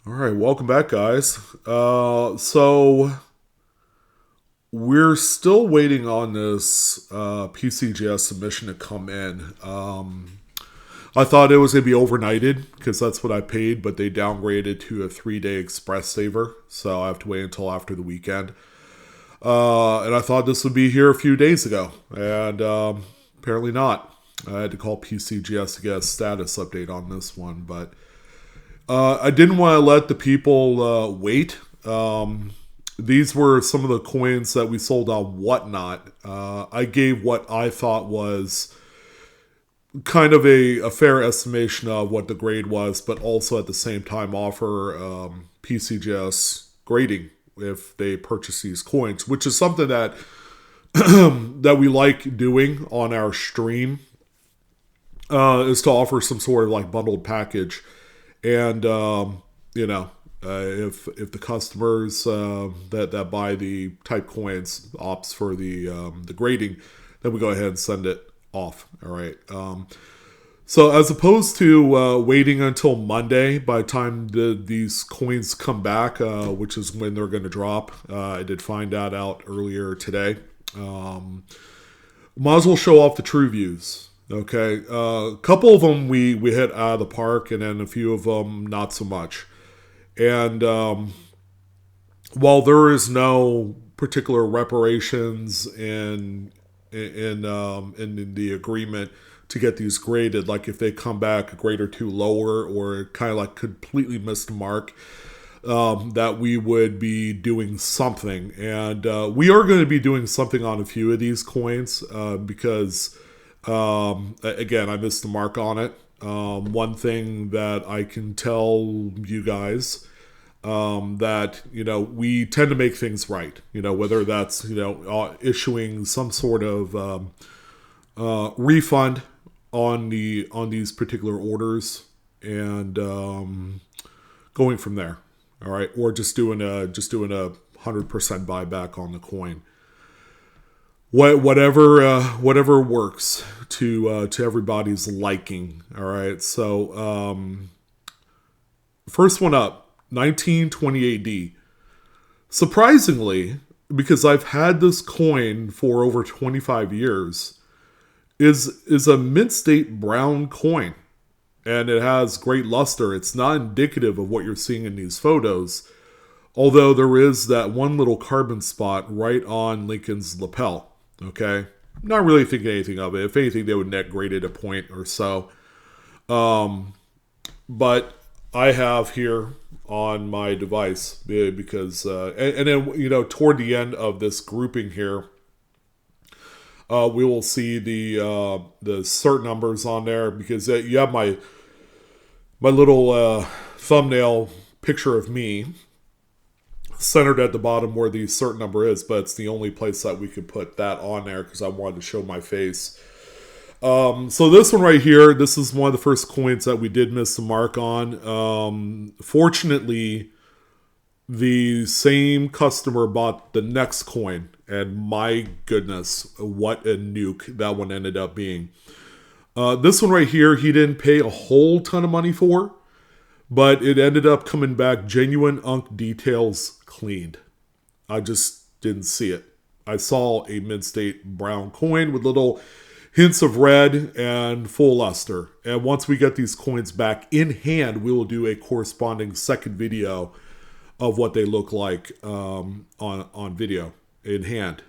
All right, welcome back, guys. So we're still waiting on this PCGS submission to come in. I thought it was going to be overnighted because that's what I paid, but they downgraded to a 3-day express saver, so I have to wait until after the weekend. And I thought this would be here a few days ago, and apparently not. I had to call PCGS to get a status update on this one, but I didn't want to let the people wait. These were some of the coins that we sold on Whatnot. I gave what I thought was kind of a fair estimation of what the grade was, but also at the same time offer PCGS grading if they purchase these coins, which is something that that we like doing on our stream, is to offer some sort of like bundled package. And if the customers that buy the type coins opts for the grading, then we go ahead and send it off. All right. So as opposed to waiting until Monday, by the time these coins come back, which is when they're going to drop, I did find that out earlier today. Might as well show off the true views. Okay, a couple of them we hit out of the park, and then a few of them not so much. And while there is no particular reparations in the agreement to get these graded, like if they come back a grade or two lower or kind of like completely missed the mark, that we would be doing something. And we are going to be doing something on a few of these coins because, again, I missed the mark on it. One thing that I can tell you guys, that, we tend to make things right, whether that's, issuing some sort of refund on these particular orders and going from there. All right, or just doing a 100% buyback on the coin. Whatever works to everybody's liking. All right, so first one up, 1920 AD. Surprisingly, because I've had this coin for over 25 years, is a mint state brown coin. And it has great luster. It's not indicative of what you're seeing in these photos, although there is that one little carbon spot right on Lincoln's lapel. Okay, not really thinking anything of it. If anything, they would net grade it a point or so. But I have here on my device because, and then toward the end of this grouping here, we will see the cert numbers on there because you have my little thumbnail picture of me centered at the bottom where the cert number is, but it's the only place that we could put that on there because I wanted to show my face. So this one right here, this is one of the first coins that we did miss the mark on. Fortunately, the same customer bought the next coin, and my goodness, what a nuke that one ended up being. This one right here, he didn't pay a whole ton of money for, but it ended up coming back genuine unk details cleaned. I just didn't see it. I saw a mid-state brown coin with little hints of red and full luster. And once we get these coins back in hand, we will do a corresponding second video of what they look like on video in hand,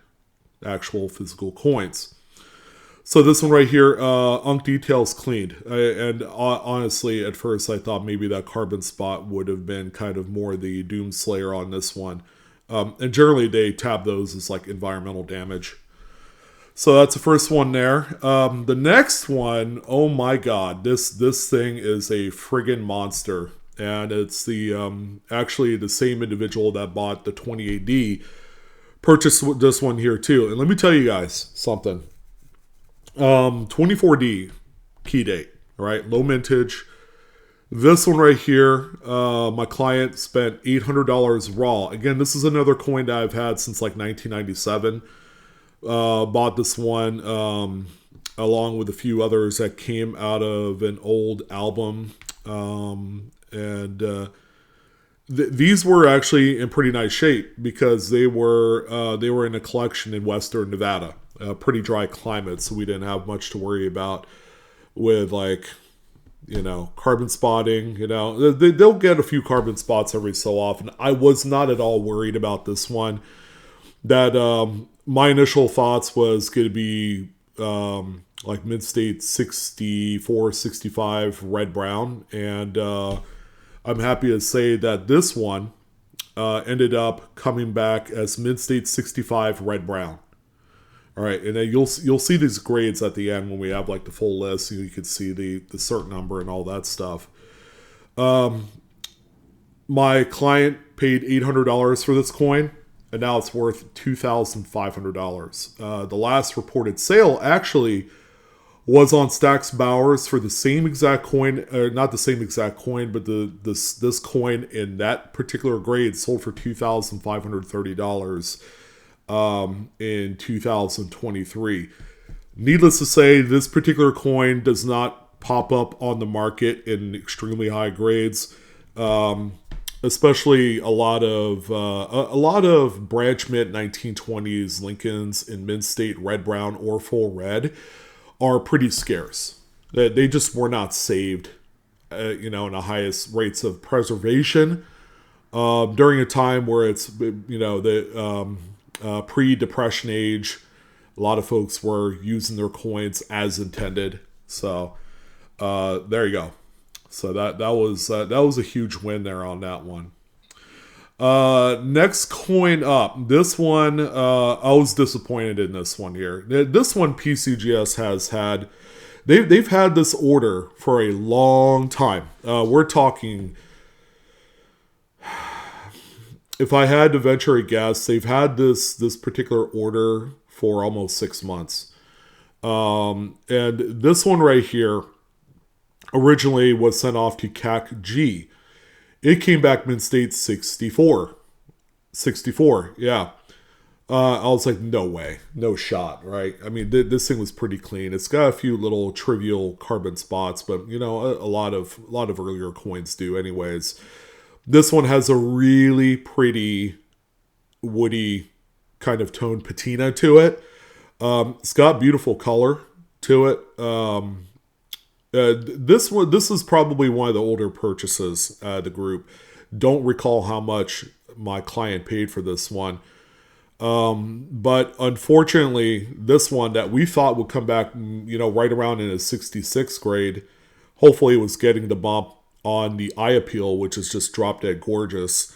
actual physical coins. So this one right here, unk details cleaned. And honestly, at first I thought maybe that carbon spot would have been kind of more the Doomslayer on this one. And generally they tab those as like environmental damage. So that's the first one there. The next one, oh my god, this thing is a friggin' monster. And it's the actually the same individual that bought the 20 AD purchased this one here too. And let me tell you guys something. 24D key date, all right, low mintage. This one right here, my client spent $800 raw. Again, this is another coin that I've had since like 1997. Bought this one along with a few others that came out of an old album. And these were actually in pretty nice shape because they were in a collection in Western Nevada, a pretty dry climate, so we didn't have much to worry about with like, you know, carbon spotting. You know, they'll get a few carbon spots every so often. I was not at all worried about this one. That my initial thoughts was going to be like mid-state 64, 65 red brown, and I'm happy to say that this one ended up coming back as mid-state 65 red brown. All right, and then you'll see these grades at the end when we have like the full list. You can see the cert number and all that stuff. My client paid $800 for this coin, and now it's worth $2,500. The last reported sale actually was on Stax Bowers for the same exact coin, or not the same exact coin, but this coin in that particular grade sold for $2,530 in 2023. Needless to say, this particular coin does not pop up on the market in extremely high grades. Especially a lot of branch mint 1920s Lincolns in mint state red brown or full red are pretty scarce. They just were not saved, in the highest rates of preservation during a time where it's the pre-depression age. A lot of folks were using their coins as intended. So there you go. So that was a huge win there on that one. Next coin up. This one, I was disappointed in this one here. This one PCGS has had. They've had this order for a long time. We're talking. If I had to venture a guess, they've had this particular order for almost 6 months. And this one right here originally was sent off to CAC-G. It came back mint state 64. 64, yeah. I was like, no way, no shot, right? I mean, this thing was pretty clean. It's got a few little trivial carbon spots, but a lot of earlier coins do, anyways. This one has a really pretty woody kind of toned patina to it. It's got beautiful color to it. This is probably one of the older purchases. The group don't recall how much my client paid for this one, but unfortunately, this one that we thought would come back, right around in a 66 grade, hopefully it was getting the bump on the eye appeal, which is just drop dead gorgeous.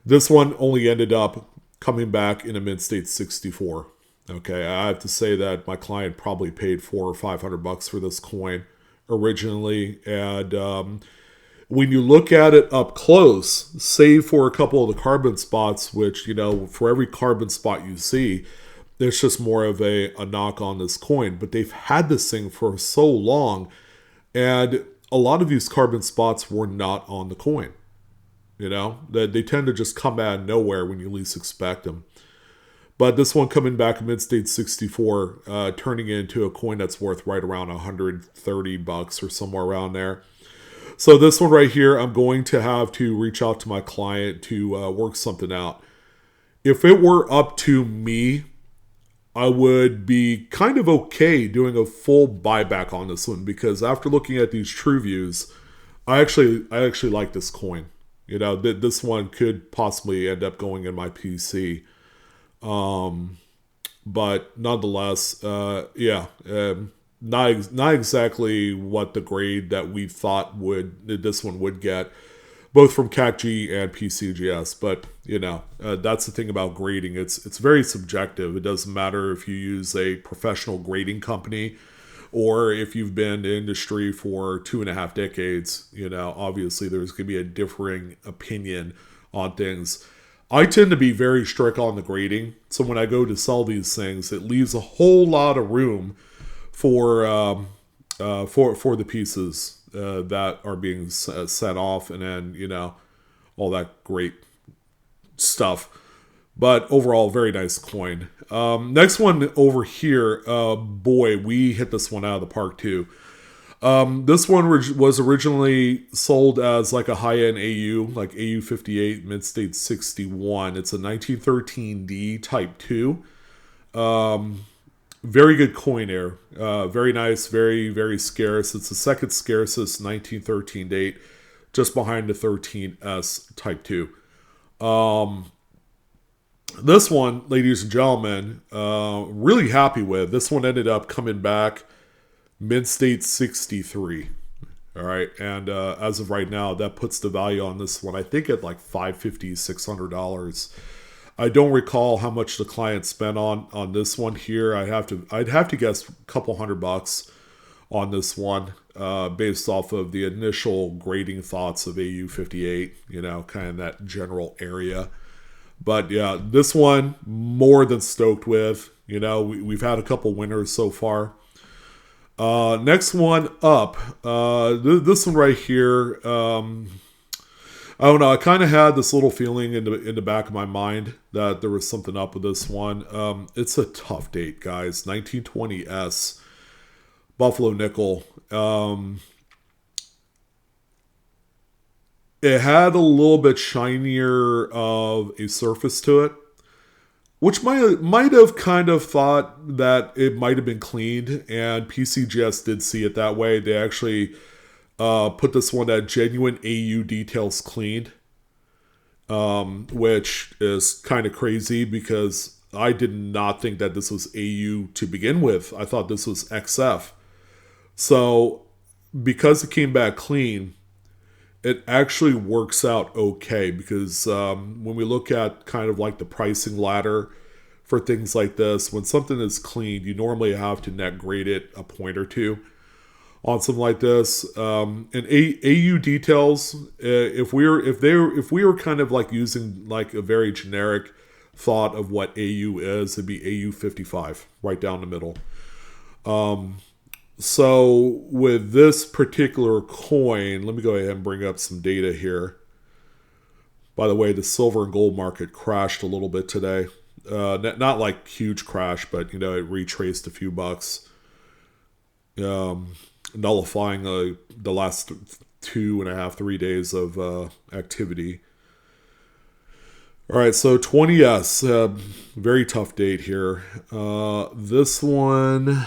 This one only ended up coming back in a mid state 64. Okay, I have to say that my client probably paid $400 or $500 for this coin originally, and when you look at it up close, save for a couple of the carbon spots, which for every carbon spot you see, there's just more of a knock on this coin. But they've had this thing for so long, and a lot of these carbon spots were not on the coin. That they tend to just come out of nowhere when you least expect them. But this one coming back mid-state 64, turning it into a coin that's worth right around $130 or somewhere around there. So this one right here, I'm going to have to reach out to my client to work something out. If it were up to me, I would be kind of okay doing a full buyback on this one, because after looking at these true views, I actually like this coin. This one could possibly end up going in my PC. But nonetheless, not exactly what the grade that we thought this one would get, both from CAC-G and PCGS. But that's the thing about grading. It's very subjective. It doesn't matter if you use a professional grading company or if you've been in the industry for 2.5 decades. Obviously there's going to be a differing opinion on things. I tend to be very strict on the grading, so when I go to sell these things, it leaves a whole lot of room for the pieces that are being set off, and then all that great stuff. But overall, very nice coin. Next one over here, boy, we hit this one out of the park too. This one was originally sold as like a high-end AU, like AU 58 Mid-State 61. It's a 1913D Type 2. Very good coin there. Very nice, very, very scarce. It's the second scarcest 1913 date, just behind the 13S Type 2. This one, ladies and gentlemen, really happy with. This one ended up coming back Mid-State 63. All right. And as of right now, that puts the value on this one, I think, at like $550, $600. I don't recall how much the client spent on this one here. I'd have to guess a couple $100 on this one, based off of the initial grading thoughts of AU 58, kind of that general area. But yeah, this one, more than stoked with. We've had a couple winners so far. Next one up, this one right here. I don't know. I kind of had this little feeling in the back of my mind that there was something up with this one. It's a tough date, guys. 1920S Buffalo Nickel. It had a little bit shinier of a surface to it, which might have kind of thought that it might have been cleaned, and PCGS did see it that way. They actually put this one at genuine AU details cleaned, which is kind of crazy because I did not think that this was AU to begin with. I thought this was XF. So because it came back clean, it actually works out okay because when we look at kind of like the pricing ladder for things like this, when something is cleaned, you normally have to net grade it a point or two on something like this. And AU details, if we were kind of like using like a very generic thought of what AU is, it'd be AU 55 right down the middle. So with this particular coin, let me go ahead and bring up some data here. By the way, the silver and gold market crashed a little bit today. Not like huge crash, but it retraced a few bucks, nullifying the last 2.5, 3 days of activity. All right, so 20S, very tough date here. This one.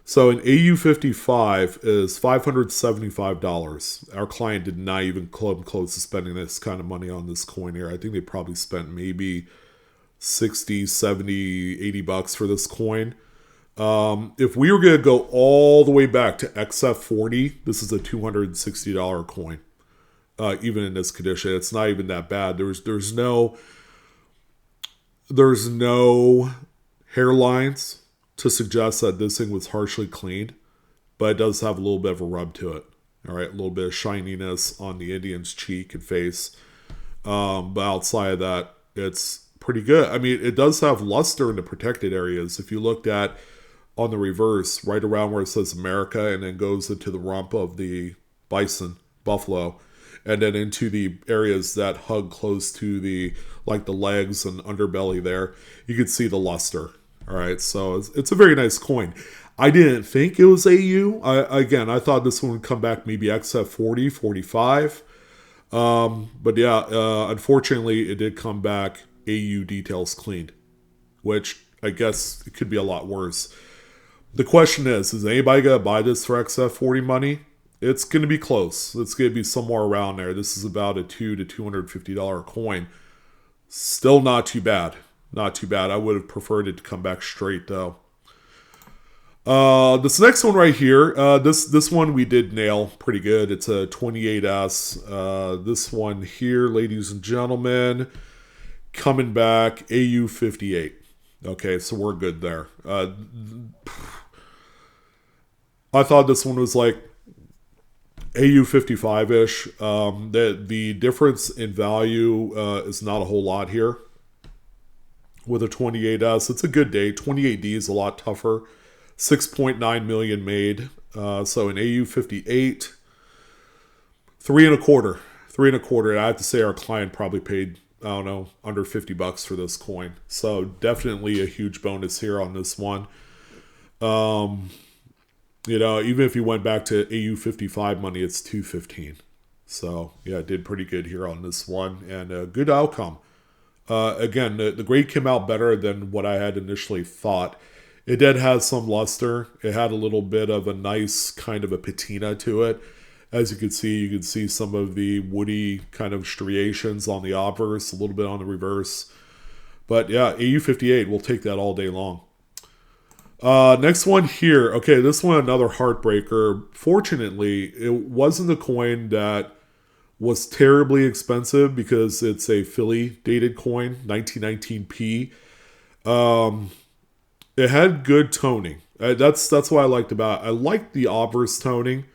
So an AU 55 is $575. Our client did not even come close to spending this kind of money on this coin here. I think they probably spent maybe 60, 70, 80 bucks for this coin. If we were going to go all the way back to XF40, this is a $260 coin. Even in this condition, it's not even that bad. There's no hairlines to suggest that this thing was harshly cleaned, but it does have a little bit of a rub to it. All right, a little bit of shininess on the Indian's cheek and face. But outside of that, it's pretty good. I mean, it does have luster in the protected areas. If you looked at on the reverse, right around where it says America, and then goes into the rump of the buffalo, and then into the areas that hug close to the legs and underbelly there, you can see the luster. All right, so it's a very nice coin. I didn't think it was AU. I thought this one would come back maybe XF 40, 45. But yeah, unfortunately, it did come back AU details cleaned, which I guess it could be a lot worse. The question is anybody going to buy this for XF 40 money? It's going to be close. It's going to be somewhere around there. This is about a $200 to $250 coin. Still not too bad. Not too bad. I would have preferred it to come back straight, though. This next one right here, this one we did nail pretty good. It's a 28S. This one here, ladies and gentlemen, coming back AU 58. Okay, so we're good there. I thought this one was like AU 55-ish. The difference in value is not a whole lot here. With a 28S, it's a good day. 28D is a lot tougher. 6.9 million made. So an AU 58, 3.25. I have to say our client probably paid, I don't know, under $50 for this coin. So definitely a huge bonus here on this one. You know, even if you went back to AU55 money, it's 215. So yeah, it did pretty good here on this one, and a good outcome. Again, the grade came out better than what I had initially thought. It did have some luster. It had a little bit of a nice kind of a patina to it. As you can see some of the woody kind of striations on the obverse, a little bit on the reverse. But yeah, AU58, we'll take that all day long. Next one here. Okay, this one, another heartbreaker. Fortunately, it wasn't a coin that was terribly expensive because it's a Philly dated coin, 1919p. It had good toning. That's what I liked about it. I liked the obverse toning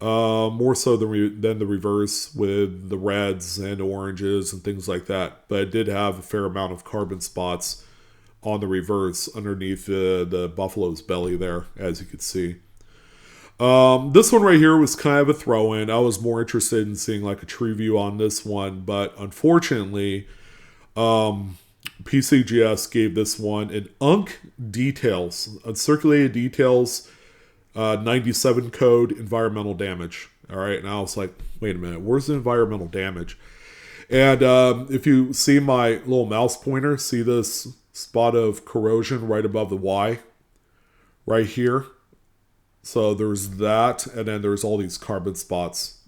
more so than the reverse with the reds and oranges and things like that. But it did have a fair amount of carbon spots on the reverse underneath the buffalo's belly there, as you could see. This one right here was kind of a throw-in. I was more interested in seeing like a true view on this one, but unfortunately, PCGS gave this one an UNC details, uncirculated details, 97 code environmental damage. All right, and I was like, wait a minute, where's the environmental damage? And if you see my little mouse pointer, see this spot of corrosion right above the Y, right here. So there's that, and then there's all these carbon spots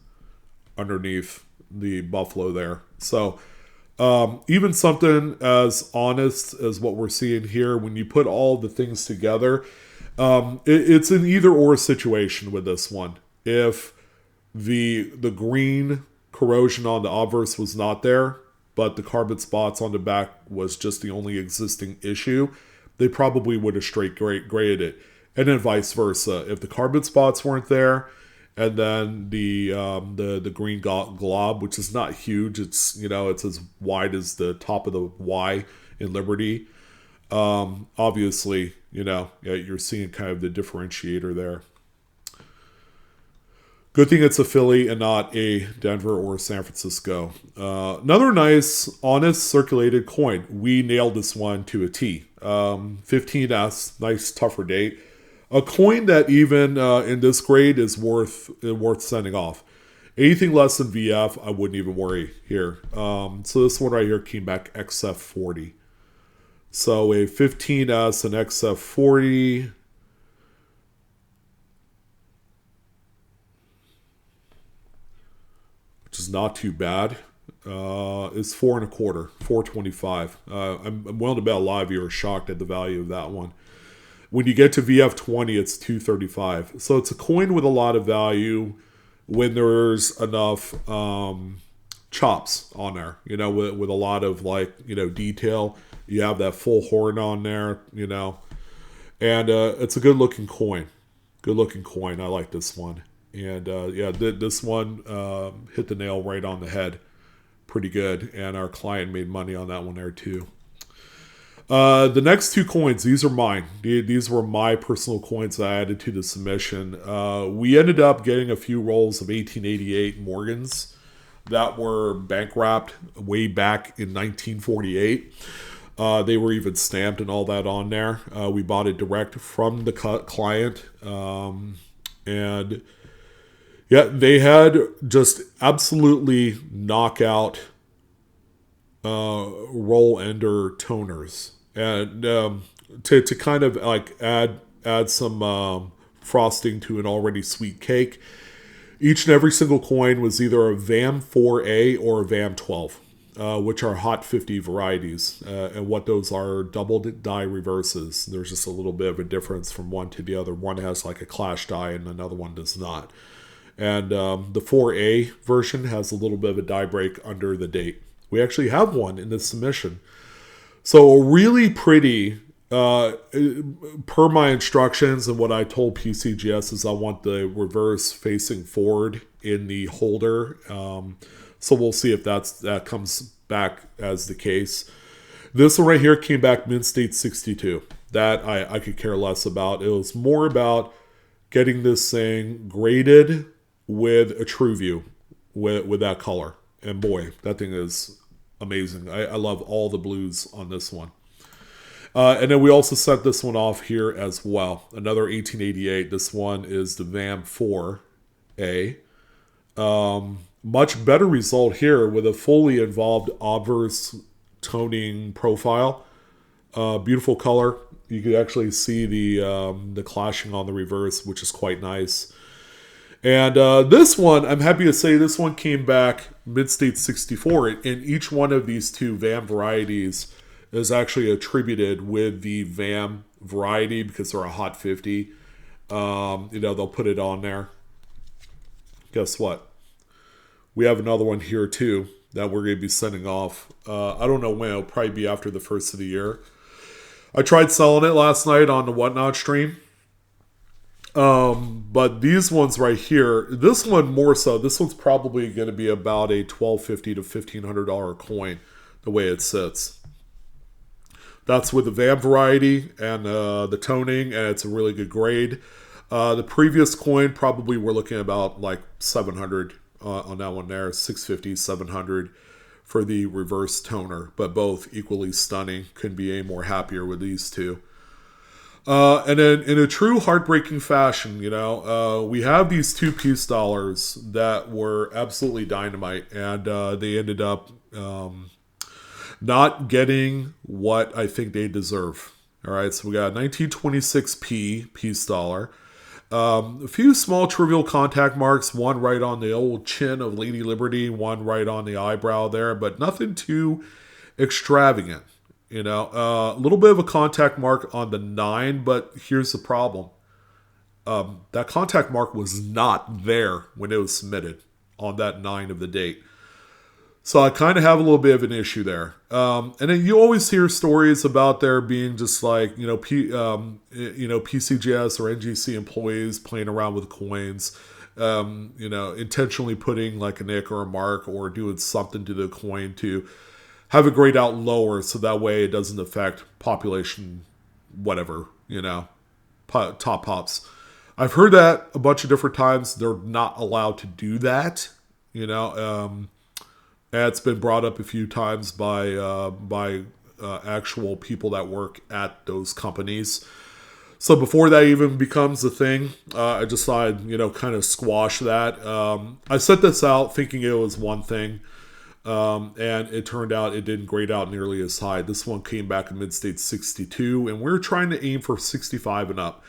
underneath the buffalo there. So even something as honest as what we're seeing here, when you put all the things together, it's an either or situation with this one. If the green corrosion on the obverse was not there, but the carbon spots on the back was just the only existing issue, they probably would have straight graded it. And then vice versa. If the carbon spots weren't there, and then the green glob, which is not huge, it's it's as wide as the top of the Y in Liberty. Obviously, you're seeing kind of the differentiator there. Good thing it's a Philly and not a Denver or San Francisco. Another nice, honest, circulated coin. We nailed this one to a T. 15S, nice, tougher date. A coin that even in this grade is worth sending off. Anything less than VF, I wouldn't even worry here. So this one right here came back XF40. So a 15S and XF40. Which is not too bad. Is 4.25, 425. I'm willing to bet a lot of you are shocked at the value of that one. When you get to VF20, it's 235. So it's a coin with a lot of value when there's enough chops on there, with a lot of detail. You have that full horn on there, and it's a good looking coin. Good looking coin. I like this one. And this one hit the nail right on the head. Pretty good. And our client made money on that one there too. The next two coins, these are mine. These were my personal coins that I added to the submission. We ended up getting a few rolls of 1888 Morgans that were bank wrapped way back in 1948. They were even stamped and all that on there. We bought it direct from the client. And yeah, they had just absolutely knockout roll ender toners, and to kind of like add some frosting to an already sweet cake. Each and every single coin was either a VAM 4A or a VAM 12, which are hot 50 varieties, and what those are double die reverses. There's just a little bit of a difference from one to the other. One has like a clash die and another one does not. And the 4A version has a little bit of a die break under the date. We actually have one in this submission. So a really pretty, per my instructions and what I told PCGS is I want the reverse facing forward in the holder. So we'll see if that comes back as the case. This one right here came back mint state 62. That I could care less about. It was more about getting this thing graded with a true view with that color. And boy, that thing is amazing. I love all the blues on this one. And then we also sent this one off here as well. Another 1888. This one is the VAM 4A. Much better result here with a fully involved obverse toning profile. Beautiful color. You could actually see the clashing on the reverse, which is quite nice. And this one, I'm happy to say this one came back mid-state 64. And each one of these two VAM varieties is actually attributed with the VAM variety because they're a hot 50. They'll put it on there. Guess what? We have another one here too that we're going to be sending off. I don't know when. It'll probably be after the first of the year. I tried selling it last night on the Whatnot stream. But these ones right here, this one more so, this one's probably going to be about a $1,250 to $1,500 coin the way it sits. That's with the VAM variety and the toning, and it's a really good grade. The previous coin, probably we're looking at about like 700 on that one there, 650, 700 for the reverse toner, but both equally stunning. Couldn't be any more happier with these two. And then in a true heartbreaking fashion, we have these two piece dollars that were absolutely dynamite, and they ended up not getting what I think they deserve. All right, so we got 1926p piece dollar. A few small trivial contact marks, one right on the old chin of Lady Liberty, one right on the eyebrow there, but nothing too extravagant. A little bit of a contact mark on the 9, but here's the problem. That contact mark was not there when it was submitted on that 9 of the date. So I kind of have a little bit of an issue there. And then you always hear stories about there being just like, PCGS or NGC employees playing around with coins, intentionally putting like a nick or a mark or doing something to the coin to have it grayed out lower so that way it doesn't affect population, whatever, top pops. I've heard that a bunch of different times. They're not allowed to do that, it's been brought up a few times by actual people that work at those companies. So before that even becomes a thing, I decided, kind of squash that. I set this out thinking it was one thing, and it turned out it didn't grade out nearly as high. This one came back in mid-state 62, and we're trying to aim for 65 and up.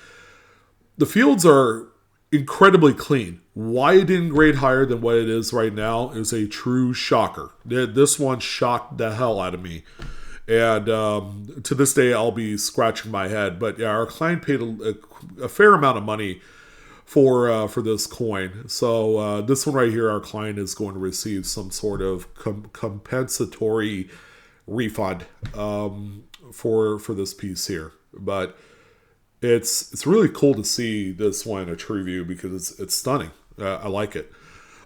The fields are incredibly clean. Why it didn't grade higher than what it is right now is a true shocker. This one shocked the hell out of me. And to this day, I'll be scratching my head. But yeah, our client paid a fair amount of money for this coin. So this one right here, our client is going to receive some sort of compensatory refund for this piece here. But it's really cool to see this one in a true view because it's stunning. I like it.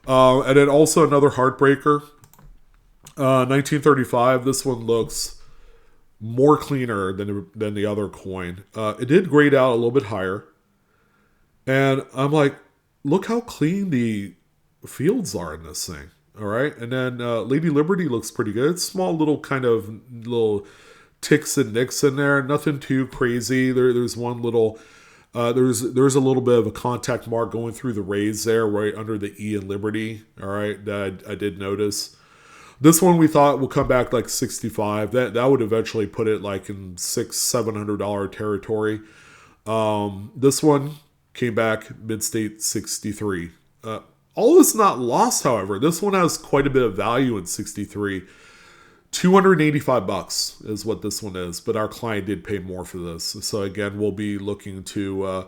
And then also another heartbreaker. 1935. This one looks more cleaner than the other coin. It did grade out a little bit higher. And I'm like, look how clean the fields are in this thing. All right. And then Lady Liberty looks pretty good. Small little kind of little ticks and nicks in there. Nothing too crazy. There's one little... there's a little bit of a contact mark going through the rays there, right under the E in Liberty. All right, that I did notice. This one we thought will come back like 65. That would eventually put it like in $600-700 territory. This one came back mid-state 63. All of it's not lost, however. This one has quite a bit of value in 63. $285 is what this one is, but our client did pay more for this. So again, we'll be looking to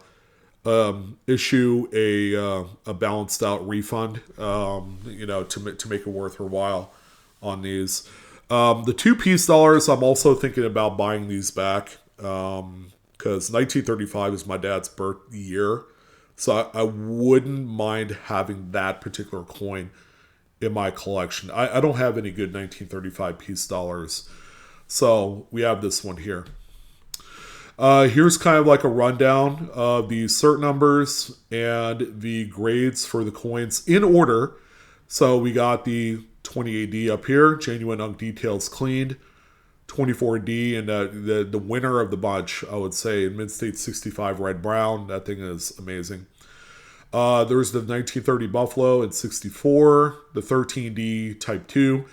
issue a balanced out refund, to make it worth her while on these. The $2 I'm also thinking about buying these back because 1935 is my dad's birth year, so I wouldn't mind having that particular coin in my collection. I don't have any good 1935 piece dollars. So we have this one here. Here's kind of like a rundown of the cert numbers and the grades for the coins in order. So we got the 20 AD up here, genuine unk details cleaned. 24D, and the winner of the bunch, I would say, in Mid-State 65 Red Brown. That thing is amazing. There's the 1930 Buffalo in 64. The 13D Type 2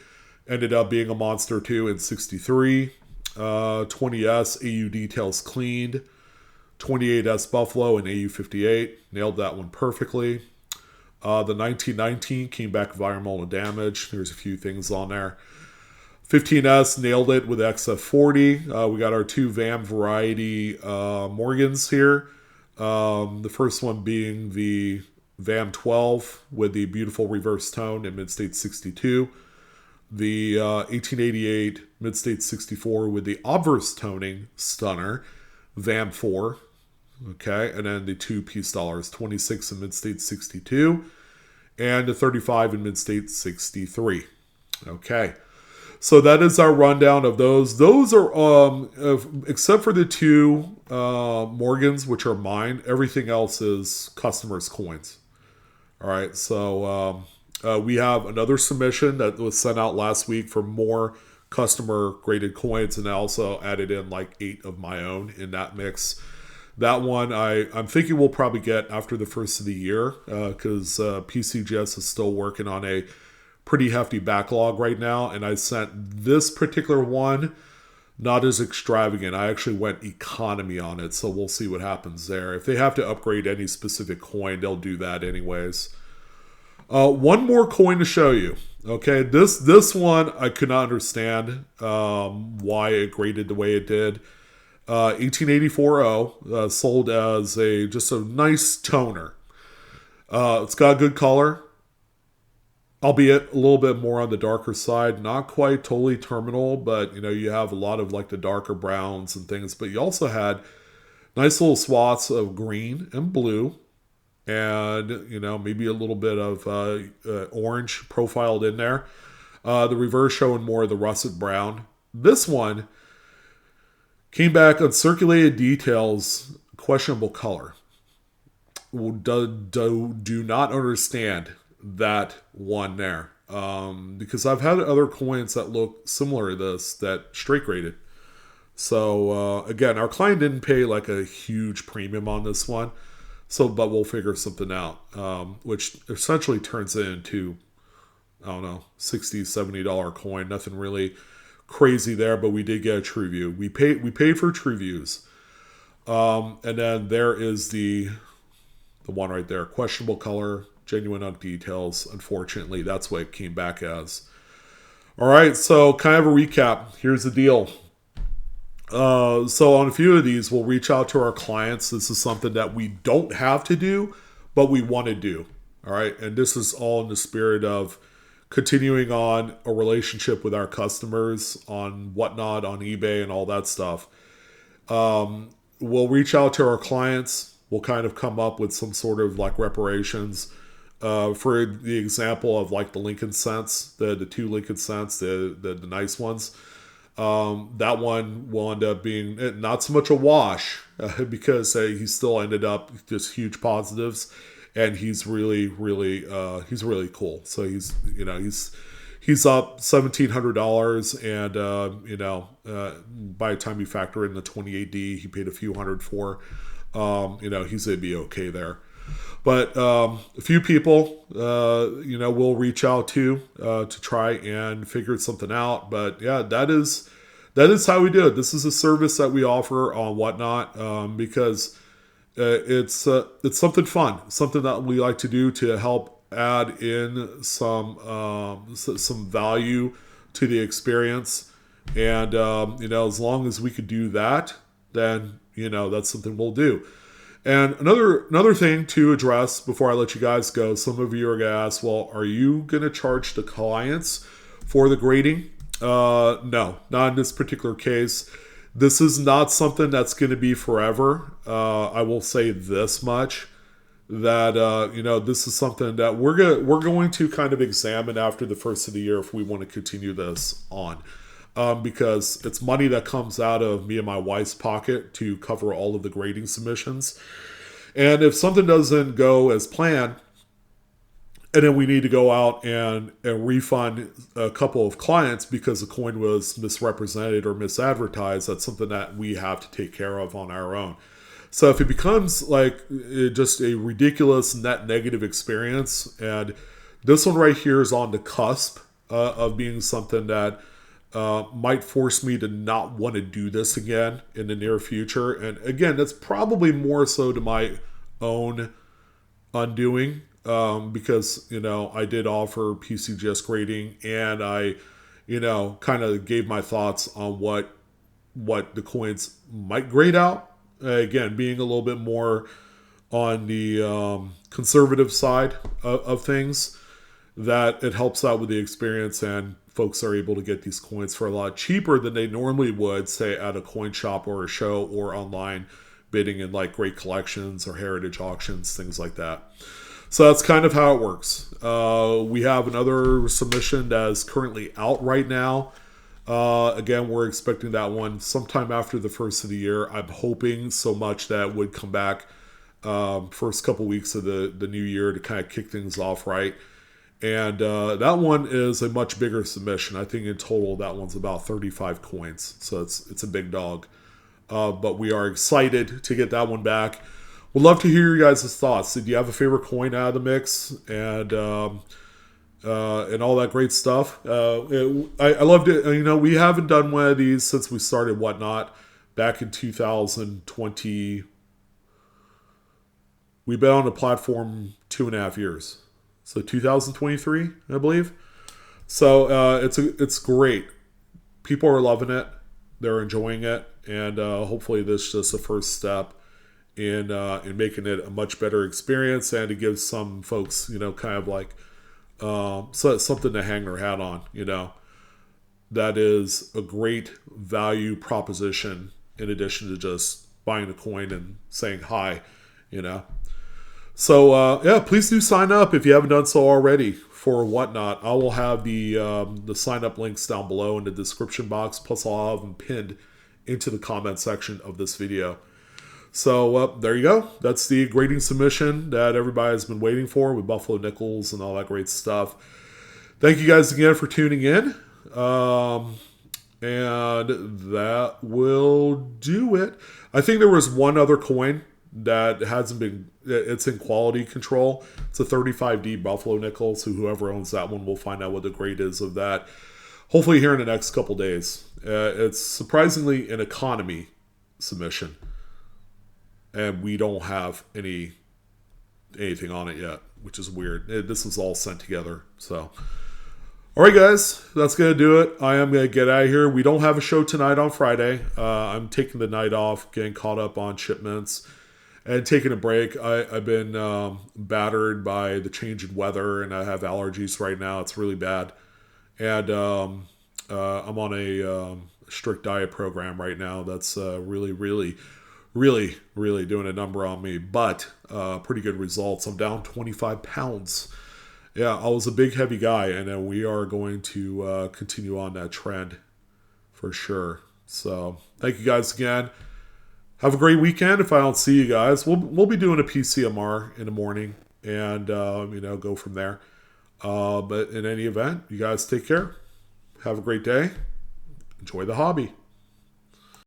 ended up being a monster too in 63. 20S AU details cleaned. 28S Buffalo and AU 58. Nailed that one perfectly. The 1919 came back environmental damage. There's a few things on there. 15S nailed it with XF40. We got our two VAM variety Morgans here. The first one being the VAM 12 with the beautiful reverse tone in Mid-State 62. The 1888 Mid-State 64 with the obverse toning stunner, VAM 4. Okay, and then the two Peace Dollars, 26 in Mid-State 62 and the 35 in Mid-State 63. Okay, so that is our rundown of those. Those are, except for the two Morgans, which are mine, everything else is customers' coins. All right, so we have another submission that was sent out last week for more customer graded coins, and I also added in like 8 of my own in that mix. That one I'm thinking we'll probably get after the first of the year because PCGS is still working on a pretty hefty backlog right now, and I sent this particular one not as extravagant. I actually went economy on it, so we'll see what happens there. If they have to upgrade any specific coin, they'll do that anyways. One more coin to show you. Okay, this one I could not understand why it graded the way it did. 1884 sold as just a nice toner. It's got good color, albeit a little bit more on the darker side. Not quite totally terminal, but you have a lot of like the darker browns and things. But you also had nice little swaths of green and blue, and maybe a little bit of orange profiled in there. The reverse showing more of the russet brown. This one came back on circulated details, questionable color. Do not understand that one there. Because I've had other coins that look similar to this that straight graded. So again, our client didn't pay like a huge premium on this one. But we'll figure something out, which essentially turns it into, I don't know, $60, $70 coin. Nothing really crazy there, but we did get a true view. We paid for true views. And then there is the one right there. Questionable color, genuine unk details. Unfortunately, that's what it came back as. All right, so kind of a recap. Here's the deal. So on a few of these, we'll reach out to our clients. This is something that we don't have to do, but we want to do. All right, and this is all in the spirit of continuing on a relationship with our customers on Whatnot, on eBay, and all that stuff. We'll reach out to our clients. We'll kind of come up with some sort of like reparations. For the example of like the Lincoln Cents, the two Lincoln Cents, the nice ones. That one will end up being not so much a wash because he still ended up just huge positives, and he's really cool. So he's up $1,700, and by the time you factor in the 28D, he paid a few hundred for. He's gonna be okay there. But a few people, we'll reach out to try and figure something out. But yeah, that is how we do it. This is a service that we offer on Whatnot because it's something fun, something that we like to do to help add in some value to the experience. And as long as we could do that, then that's something we'll do. And another thing to address before I let you guys go, some of you are going to ask, well, are you going to charge the clients for the grading? No, not in this particular case. This is not something that's going to be forever. I will say this much, that this is something that we're going to kind of examine after the first of the year if we want to continue this on. Because it's money that comes out of me and my wife's pocket to cover all of the grading submissions. And if something doesn't go as planned, And then we need to go out and refund a couple of clients because the coin was misrepresented or misadvertised. That's something that we have to take care of on our own. So if it becomes like just a ridiculous net negative experience, and this one right here is on the cusp of being something that might force me to not want to do this again in the near future. And again, that's probably more so to my own undoing, because, you know, I did offer PCGS grading, and I, you know, kind of gave my thoughts on what the coins might grade out. Again, being a little bit more on the conservative side of things, that it helps out with the experience, and folks are able to get these coins for a lot cheaper than they normally would, say, at a coin shop or a show or online bidding in like great collections or heritage auctions, things like that. So that's kind of how it works. We have another submission that is currently out right now. Again, we're expecting that one sometime after the first of the year. I'm hoping so much that would come back first couple weeks of the new year to kind of kick things off right. And that one is a much bigger submission. I think in total that one's about 35 coins. So it's a big dog. But we are excited to get that one back. We'd love to hear your guys' thoughts. Did you have a favorite coin out of the mix? And all that great stuff. I loved it. You know, we haven't done one of these since we started Whatnot back in 2020. We've been on the platform 2.5 years. So 2023, I believe. So it's great. People are loving it. They're enjoying it. And hopefully this is just the first step in making it a much better experience, and to give some folks, you know, kind of like something to hang their hat on, you know. That is a great value proposition in addition to just buying a coin and saying hi, you know. So yeah, please do sign up if you haven't done so already for Whatnot. I will have the sign up links down below in the description box, plus I'll have them pinned into the comment section of this video. So there you go. That's the grading submission that everybody's been waiting for with Buffalo Nickels and all that great stuff. Thank you guys again for tuning in. And that will do it. I think there was one other coin that hasn't been, it's in quality control. It's a 35D Buffalo Nickel. So whoever owns that one will find out what the grade is of that, hopefully here in the next couple days. It's surprisingly an economy submission, and we don't have anything on it yet, which is weird. This was all sent together. So, all right, guys, that's going to do it. I am going to get out of here. We don't have a show tonight on Friday. I'm taking the night off, getting caught up on shipments, and taking a break. I've been battered by the change in weather, and I have allergies right now. It's really bad. And I'm on a strict diet program right now that's really doing a number on me, but pretty good results. I'm down 25 pounds. Yeah, I was a big, heavy guy, and we are going to continue on that trend for sure. So thank you guys again. Have a great weekend. If I don't see you guys, we'll be doing a PCMR in the morning, and go from there. But in any event, you guys take care. Have a great day. Enjoy the hobby.